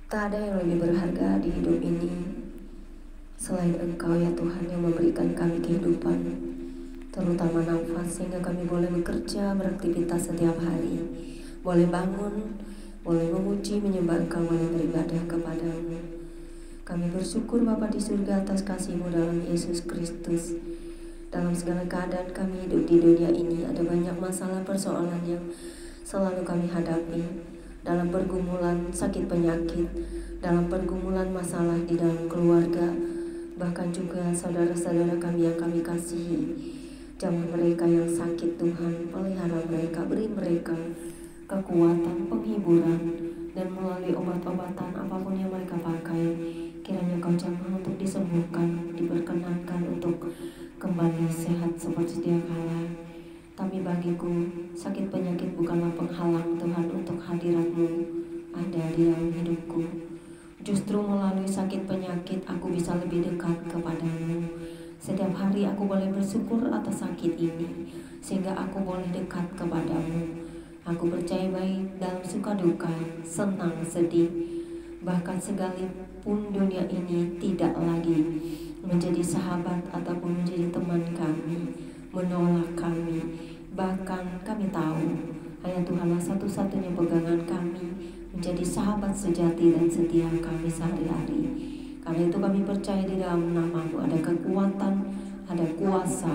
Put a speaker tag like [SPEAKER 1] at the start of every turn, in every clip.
[SPEAKER 1] Tak ada yang lebih berharga di hidup ini selain Engkau ya Tuhan, yang memberikan kami kehidupan, terutama nafas, sehingga kami boleh bekerja, beraktivitas setiap hari, boleh bangun, boleh memuji, menyembah Engkau, boleh beribadah kepadamu. Kami bersyukur Bapa di surga atas kasih-Mu dalam Yesus Kristus. Dalam segala keadaan kami hidup di dunia ini, ada banyak masalah persoalan yang selalu kami hadapi, dalam pergumulan sakit penyakit, dalam pergumulan masalah di dalam keluarga, bahkan juga saudara-saudara kami yang kami kasihi. Jamah mereka yang sakit, Tuhan, pelihara mereka, beri mereka kekuatan, penghiburan, dan melalui obat-obatan apapun yang mereka pakai, kiranya Kau jamah untuk disembuhkan, diperkenankan untuk kembali sehat seperti sedia kala. Tapi bagiku, sakit penyakit bukanlah penghalang Tuhan untuk hadirat-Mu ada di dalam hidupku. Justru melalui sakit penyakit aku bisa lebih dekat kepadamu. Setiap hari aku boleh bersyukur atas sakit ini, sehingga aku boleh dekat kepadamu. Aku percaya baik dalam suka duka, senang sedih, bahkan sekalipun dunia ini tidak lagi menjadi sahabat ataupun menjadi teman kami, menolak kami, bahkan kami tahu hanya Tuhanlah satu-satunya pegangan kami, menjadi sahabat sejati dan setia kami sehari-hari. Karena itu kami percaya di dalam nama-Mu ada kekuatan, ada kuasa.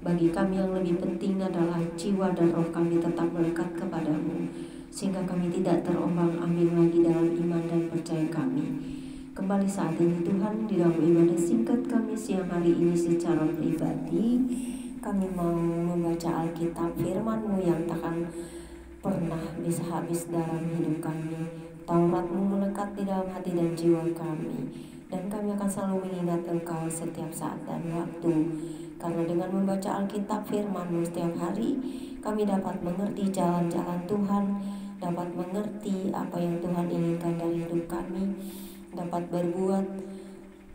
[SPEAKER 1] Bagi kami yang lebih penting adalah jiwa dan roh kami tetap melekat kepadamu, sehingga kami tidak terombang-ambing lagi dalam iman dan percaya kami. Kembali saat ini Tuhan, di dalam ibadah singkat kami siang hari ini secara pribadi, kami mau membaca Alkitab, firman-Mu yang takkan pernah bisa habis dalam hidup kami. Taurat-Mu melekat di dalam hati dan jiwa kami, dan kami akan selalu mengingat Engkau setiap saat dan waktu. Karena dengan membaca Alkitab, firman-Mu setiap hari, kami dapat mengerti jalan-jalan Tuhan, dapat mengerti apa yang Tuhan inginkan dari hidup kami, dapat berbuat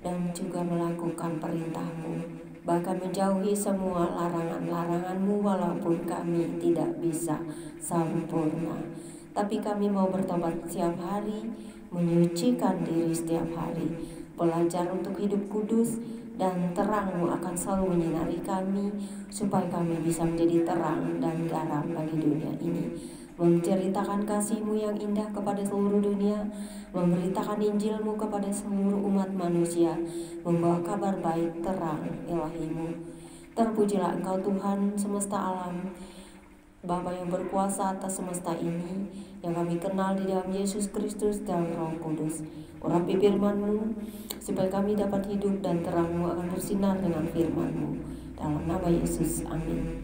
[SPEAKER 1] dan juga melakukan perintah-Mu, bahkan menjauhi semua larangan-larangan-Mu walaupun kami tidak bisa sempurna. Tapi kami mau bertobat setiap hari, menyucikan diri setiap hari, belajar untuk hidup kudus, dan terang-Mu akan selalu menyinari kami, supaya kami bisa menjadi terang dan garam bagi dunia ini, menceritakan kasih-Mu yang indah kepada seluruh dunia, memberitakan Injil-Mu kepada seluruh umat manusia, membawa kabar baik terang ilahi-Mu. Terpujilah Engkau Tuhan semesta alam, Bapa yang berkuasa atas semesta ini, yang kami kenal di dalam Yesus Kristus dan Roh Kudus. Urapi firman-Mu, supaya kami dapat hidup dan terang-Mu akan bersinar dengan firman-Mu. Dalam nama Yesus, amin.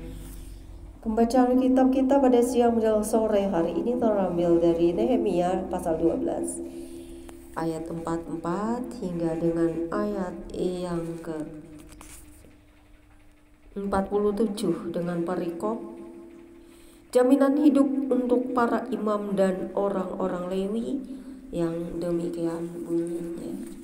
[SPEAKER 1] Pembacaan kitab kita pada siang menjelang sore hari ini terambil dari Nehemia pasal 12 ayat 44 hingga dengan ayat yang ke 47 dengan perikop jaminan hidup untuk para imam dan orang-orang Lewi yang demikian bunyinya.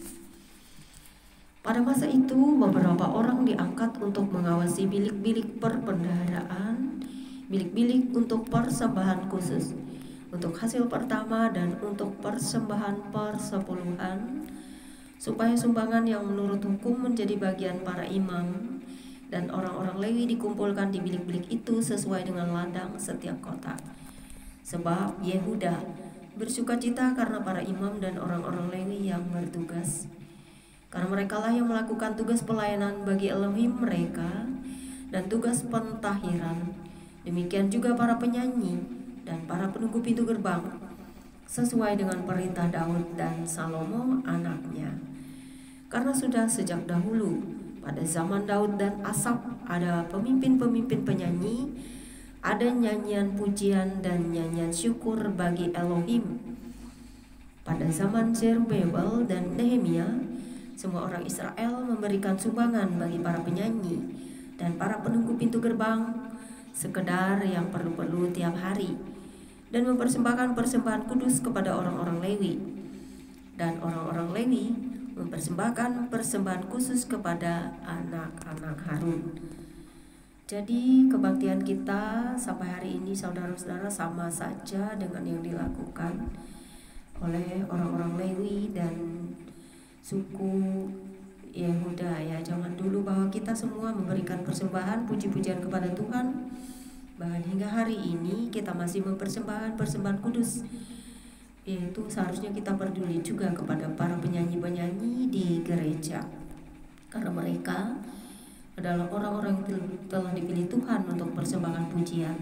[SPEAKER 1] Pada masa itu beberapa orang diangkat untuk mengawasi bilik-bilik perbendaharaan, bilik-bilik untuk persembahan khusus, untuk hasil pertama dan untuk persembahan persepuluhan, supaya sumbangan yang menurut hukum menjadi bagian para imam dan orang-orang Lewi dikumpulkan di bilik-bilik itu sesuai dengan ladang setiap kota. Sebab Yehuda bersukacita karena para imam dan orang-orang Lewi yang bertugas, karena merekalah yang melakukan tugas pelayanan bagi Elohim mereka dan tugas pentahiran. Demikian juga para penyanyi dan para penunggu pintu gerbang, sesuai dengan perintah Daud dan Salomo anaknya. Karena sudah sejak dahulu pada zaman Daud dan Asap ada pemimpin-pemimpin penyanyi, ada nyanyian pujian dan nyanyian syukur bagi Elohim. Pada zaman Zerubbabel dan Nehemia, semua orang Israel memberikan sumbangan bagi para penyanyi dan para penunggu pintu gerbang, sekedar yang perlu-perlu tiap hari, dan mempersembahkan persembahan kudus kepada orang-orang Lewi. Dan orang-orang Lewi mempersembahkan persembahan khusus kepada anak-anak Harun. Jadi kebaktian kita sampai hari ini saudara-saudara sama saja dengan yang dilakukan oleh orang-orang Lewi dan suku Yehuda ya zaman dulu, bahwa kita semua memberikan persembahan puji-pujian kepada Tuhan. Bahkan hingga hari ini kita masih mempersembahkan persembahan kudus, yaitu seharusnya kita peduli juga kepada para penyanyi-penyanyi di gereja, karena mereka adalah orang-orang yang telah dipilih Tuhan untuk persembahkan pujian.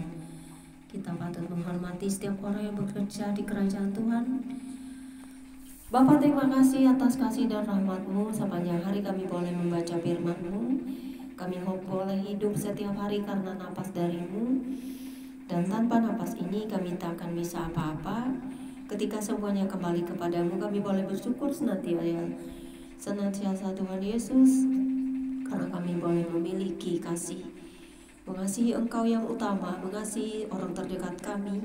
[SPEAKER 1] Kita patut menghormati setiap orang yang bekerja di kerajaan Tuhan. Bapa, terima kasih atas kasih dan rahmat-Mu. Sepanjang hari kami boleh membaca firman-Mu. Kami boleh hidup setiap hari karena napas dari-Mu. Dan tanpa napas ini kami tak akan bisa apa-apa. Ketika semuanya kembali kepadamu, kami boleh bersyukur senantiasa Tuhan Yesus, karena kami boleh memiliki kasih, mengasihi Engkau yang utama, mengasihi orang terdekat kami,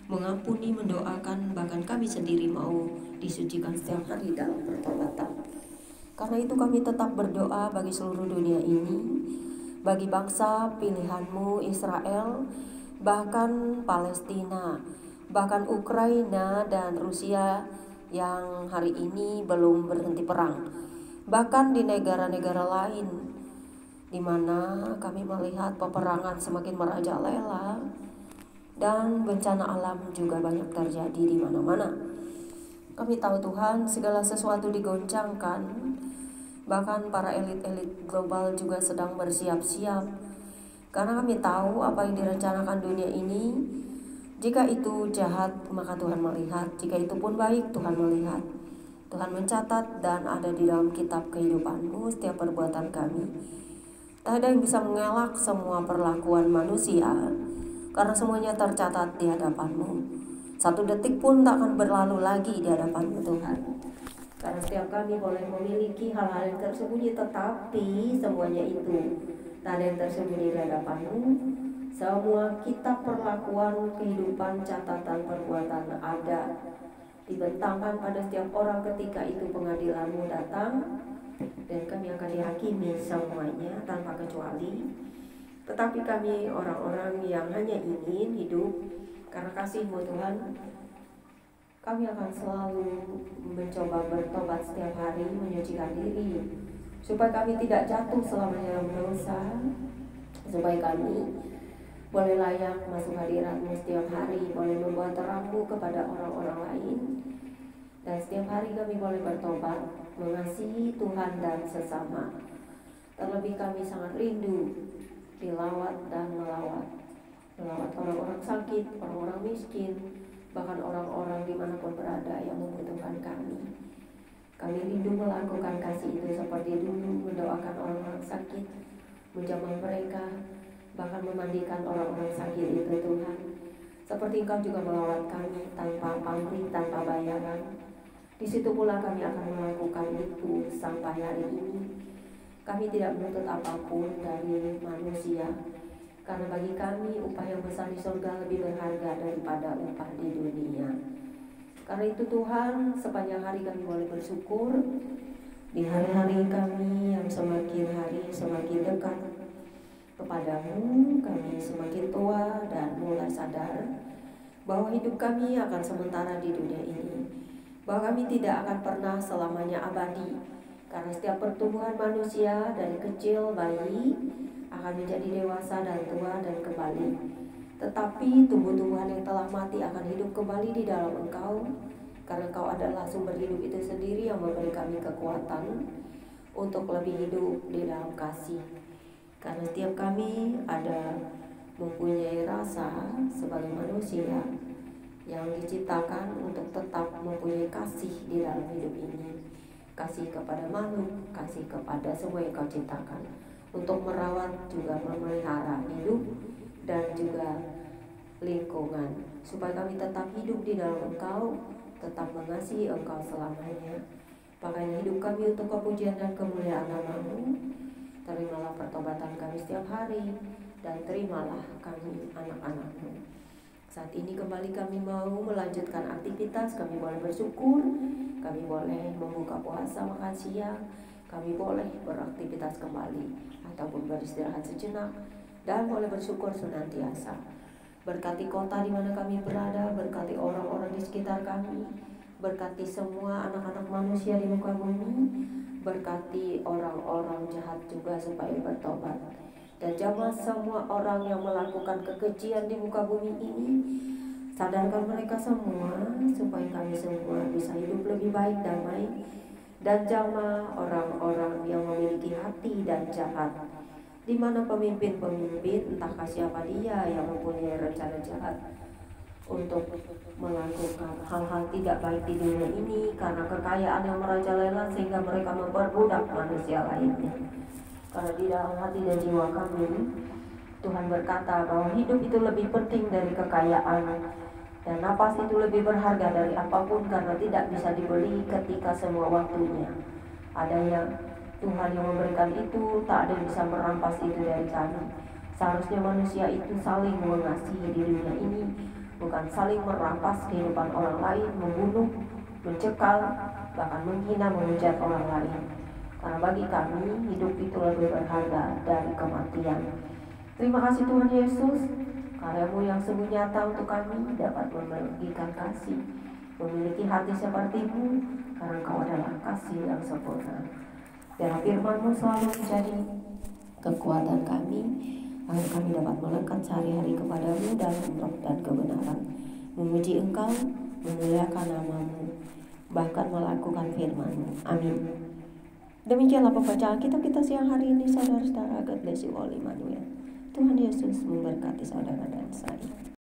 [SPEAKER 1] mengampuni, mendoakan, bahkan kami sendiri mau disucikan setiap hari dalam pertobatan. Karena itu kami tetap berdoa bagi seluruh dunia ini, bagi bangsa pilihan-Mu Israel, bahkan Palestina, bahkan Ukraina dan Rusia yang hari ini belum berhenti perang, bahkan di negara-negara lain di mana kami melihat peperangan semakin merajalela dan bencana alam juga banyak terjadi di mana-mana. Kami tahu Tuhan, segala sesuatu digoncangkan, bahkan para elit-elit global juga sedang bersiap-siap, karena kami tahu apa yang direncanakan dunia ini. Jika itu jahat, maka Tuhan melihat. Jika itu pun baik, Tuhan melihat. Tuhan mencatat dan ada di dalam kitab kehidupan-Mu setiap perbuatan kami. Tak ada yang bisa mengelak semua perlakuan manusia, karena semuanya tercatat di hadapan-Mu. Satu detik pun tak akan berlalu lagi di hadapan-Mu Tuhan. Karena setiap kami boleh memiliki hal-hal yang tersembunyi, tetapi semuanya itu tak ada yang tersembunyi di hadapan-Mu. Semua kitab perlakuan kehidupan, catatan perbuatan ada, dibentangkan pada setiap orang ketika itu pengadilan-Mu datang, dan kami akan dihakimi semuanya tanpa kecuali. Tetapi kami orang-orang yang hanya ingin hidup karena kasih-Mu Tuhan, kami akan selalu mencoba bertobat setiap hari, menyucikan diri, supaya kami tidak jatuh selamanya dalam dosa, supaya kami boleh layak masuk hadirat-Mu setiap hari, boleh membawa terang-Mu kepada orang-orang lain. Dan setiap hari kami boleh bertobat, mengasihi Tuhan dan sesama. Terlebih kami sangat rindu dilawat dan melawat orang-orang sakit, orang-orang miskin, bahkan orang-orang dimanapun berada yang membutuhkan kami. Kami rindu melakukan kasih itu seperti dulu, mendoakan orang-orang sakit, menjamah mereka, bahkan memandikan orang-orang sakit itu Tuhan. Seperti Engkau juga melawat kami tanpa pamrih, tanpa bayaran. Di situ pula kami akan melakukan itu sampai hari ini. Kami tidak menuntut apapun dari manusia, karena bagi kami upah yang besar di surga lebih berharga daripada upah di dunia. Karena itu Tuhan, sepanjang hari kami boleh bersyukur. Di hari-hari kami yang semakin hari semakin dekat kepadamu, kami semakin tua dan mulai sadar bahwa hidup kami akan sementara di dunia ini, bahwa kami tidak akan pernah selamanya abadi, karena setiap pertumbuhan manusia dari kecil bayi akan menjadi dewasa dan tua dan kembali. Tetapi tumbuh-tumbuhan yang telah mati akan hidup kembali di dalam Engkau, karena Engkau adalah sumber hidup itu sendiri yang memberi kami kekuatan untuk lebih hidup di dalam kasih. Karena setiap kami ada mempunyai rasa sebagai manusia yang diciptakan untuk tetap mempunyai kasih di dalam hidup ini. Kasih kepada makhluk, kasih kepada semua yang Kau ciptakan, untuk merawat juga memelihara hidup dan juga lingkungan, supaya kami tetap hidup di dalam Engkau, tetap mengasihi Engkau selamanya. Pakailah hidup kami untuk kepujian dan kemuliaan nama-Mu. Terimalah pertobatan kami setiap hari, dan terimalah kami anak-anak-Mu. Saat ini kembali kami mau melanjutkan aktivitas. Kami boleh bersyukur, kami boleh membuka puasa, makan siang, kami boleh beraktivitas kembali ataupun beristirahat sejenak, dan boleh bersyukur senantiasa. Berkati kota di mana kami berada, berkati orang-orang di sekitar kami, Berkati semua anak-anak manusia di muka bumi. Berkati orang-orang jahat juga supaya bertobat. Dan jamah semua orang yang melakukan kekejian di muka bumi ini. Sadarkan mereka semua supaya kami semua bisa hidup lebih baik, damai. Dan jamah orang-orang yang memiliki hati dan jahat, di mana pemimpin-pemimpin entahkah siapa dia yang mempunyai rencana jahat untuk melakukan hal-hal tidak baik di dunia ini karena kekayaan yang merajalela, sehingga mereka memperbudak manusia lainnya. Karena di dalam hati dan jiwa kami, Tuhan berkata bahwa hidup itu lebih penting dari kekayaan, dan napas itu lebih berharga dari apapun karena tidak bisa dibeli ketika semua waktunya. Ada yang Tuhan yang memberikan itu, tak ada yang bisa merampas itu dari kami. Seharusnya manusia itu saling mengasihi di dunia ini, bukan saling merampas kehidupan orang lain, membunuh, mencekal, bahkan menghina, menghujat orang lain. Karena bagi kami, hidup itu lebih berharga dari kematian. Terima kasih Tuhan Yesus, karya-Mu yang sungguh nyata untuk kami dapat membagikan kasih, memiliki hati seperti-Mu, karena Engkau adalah kasih yang sempurna. Dan firman-Mu selalu menjadi kekuatan kami, agar kami dapat melekat sehari-hari kepada-Mu dalam roh dan kebenaran, memuji Engkau, memuliakan nama-Mu, bahkan melakukan firman-Mu. Amin. Demikianlah pembacaan kita siang hari ini, saudara-saudara. God bless you all, Immanuel. Tuhan Yesus memberkati saudara dan saya.